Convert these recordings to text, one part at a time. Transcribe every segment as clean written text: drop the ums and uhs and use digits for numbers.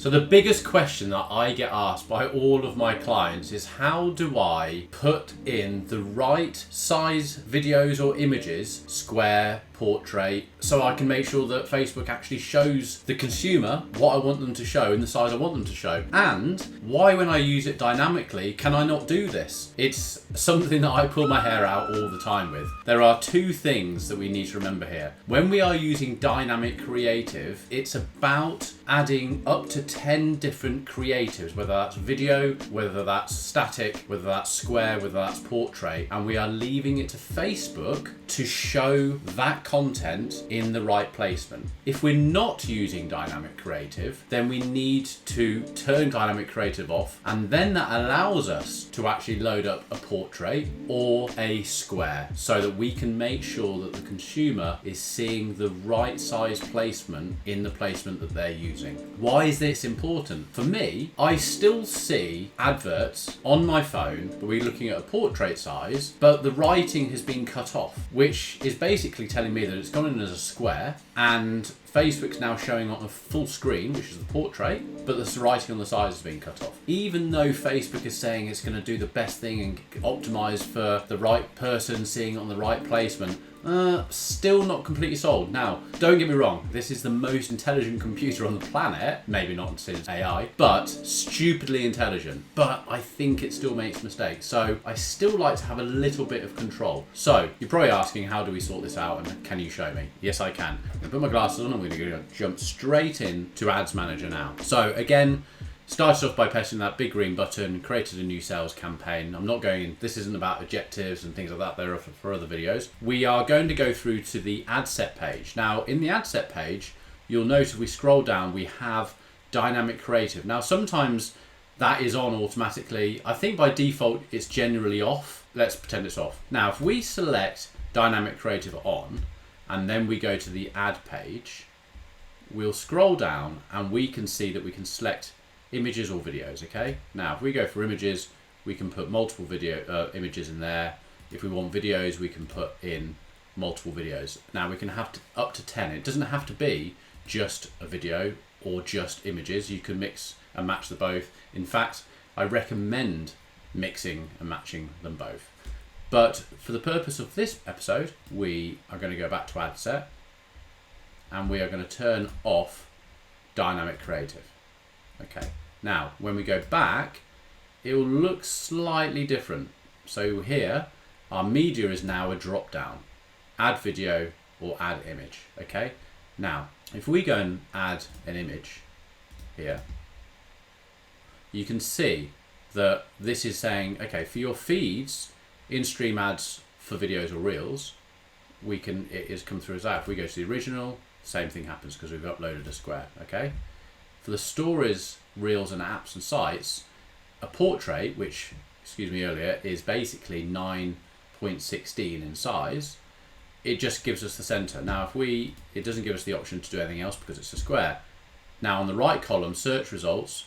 So the biggest question that I get asked by all of my clients is, how do I put in the right size videos or images, square, portrait, so I can make sure that Facebook actually shows the consumer what I want them to show in the size I want them to show? And why, when I use it dynamically, can I not do this? It's something that I pull my hair out all the time with. There are two things that we need to remember here. When we are using dynamic creative, it's about adding up to 10 different creatives, whether that's video, whether that's static, whether that's square, whether that's portrait, and we are leaving it to Facebook to show that content in the right placement. If we're not using dynamic creative, then we need to turn dynamic creative off, and then that allows us to actually load up a portrait or a square so that we can make sure that the consumer is seeing the right size placement in the placement that they're using. Why is this important? For me, I still see adverts on my phone where we're looking at a portrait size, but the writing has been cut off, which is basically telling me that it's gone in as a square, and Facebook's now showing on a full screen, which is the portrait, but the writing on the side has been cut off. Even though Facebook is saying it's going to do the best thing and optimize for the right person seeing it on the right placement, still not completely sold. Now, don't get me wrong, this is the most intelligent computer on the planet, maybe not since AI, but stupidly intelligent. But I think it still makes mistakes, so I still like to have a little bit of control. So, you're probably asking, how do we sort this out, and can you show me? Yes, I can. I'm going to put my glasses on, I'm going to jump straight in to Ads Manager now. So again, started off by pressing that big green button, created a new sales campaign. I'm not going in, this isn't about objectives and things like that, they're for other videos. We are going to go through to the ad set page. Now in the ad set page, you'll notice if we scroll down, we have dynamic creative. Now sometimes that is on automatically. I think by default it's generally off. Let's pretend it's off. Now if we select dynamic creative on, and then we go to the ad page, we'll scroll down and we can see that we can select images or videos. Okay, now if we go for images, we can put multiple images in there. If we want videos, we can put in multiple videos. Now we can have up to 10. It doesn't have to be just a video or just images. You can mix and match the both. In fact, I recommend mixing and matching them both. But for the purpose of this episode, we are going to go back to ad set and we are going to turn off dynamic creative. Okay, now when we go back, it will look slightly different. So here, our media is now a drop down, add video or add image. Okay, now if we go and add an image here, you can see that this is saying, okay, for your feeds, in-stream ads for videos or reels, it is come through as that. If we go to the original, same thing happens because we've uploaded a square. Okay, for the stories, reels and apps and sites, a portrait, which earlier is basically 9.16 in size, it just gives us the center. Now it doesn't give us the option to do anything else because it's a square. Now on the right column, search results,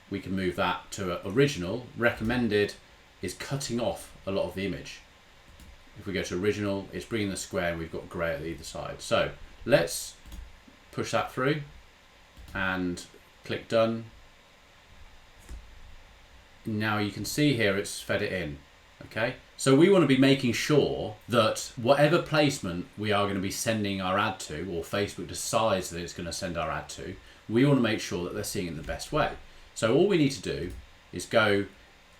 we can move that to original. Recommended is cutting off a lot of the image. If we go to original, it's bringing the square and we've got grey at either side. So let's push that through and click done. Now you can see here it's fed it in. Okay, so we want to be making sure that whatever placement we are going to be sending our ad to, or Facebook decides that it's going to send our ad to, we want to make sure that they're seeing it the best way. So all we need to do is go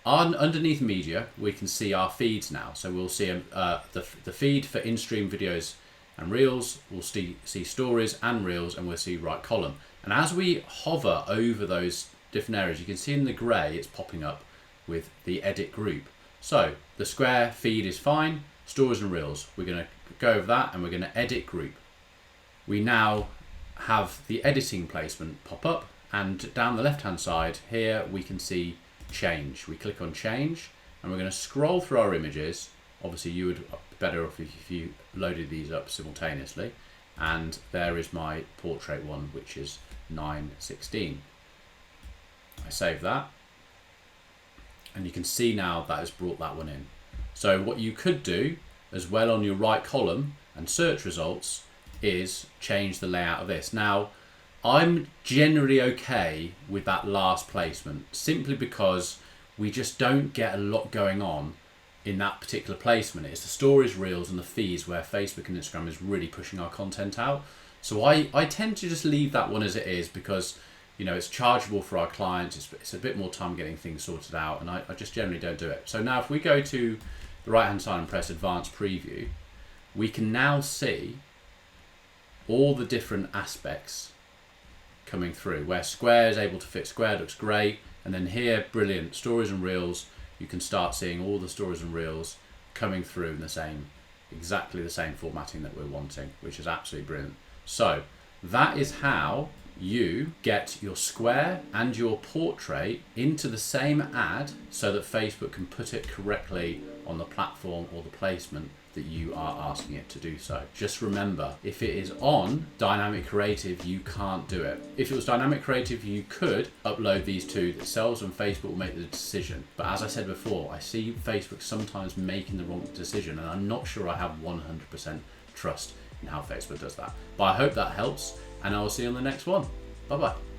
underneath media. We can see our feeds now. So we'll see the feed for in-stream videos and reels. We'll see stories and reels, and we'll see right column. And as we hover over those different areas, you can see in the grey it's popping up with the edit group. So the square feed is fine, stories and reels. We're going to go over that and we're going to edit group. We now have the editing placement pop up, and down the left hand side here we can see change. We click on change and we're going to scroll through our images. Obviously you would be better off if you loaded these up simultaneously, and there is my portrait one, which is 9.16. I save that and you can see now that has brought that one in. So what you could do as well on your right column and search results is change the layout of this. Now I'm generally okay with that last placement, simply because we just don't get a lot going on in that particular placement. It's the stories, reels, and the feeds where Facebook and Instagram is really pushing our content out. So I tend to just leave that one as it is, because it's chargeable for our clients. It's a bit more time getting things sorted out, and I just generally don't do it. So now if we go to the right hand side and press advanced preview, we can now see all the different aspects coming through, where square is able to fit square, looks great. And then here, brilliant, stories and reels, you can start seeing all the stories and reels coming through in exactly the same formatting that we're wanting, which is absolutely brilliant. So that is how you get your square and your portrait into the same ad, so that Facebook can put it correctly on the platform or the placement that you are asking it to do so. Just remember, if it is on Dynamic Creative, you can't do it. If it was Dynamic Creative, you could upload these two themselves and Facebook will make the decision. But as I said before, I see Facebook sometimes making the wrong decision, and I'm not sure I have 100% trust in how Facebook does that. But I hope that helps, and I will see you on the next one. Bye bye.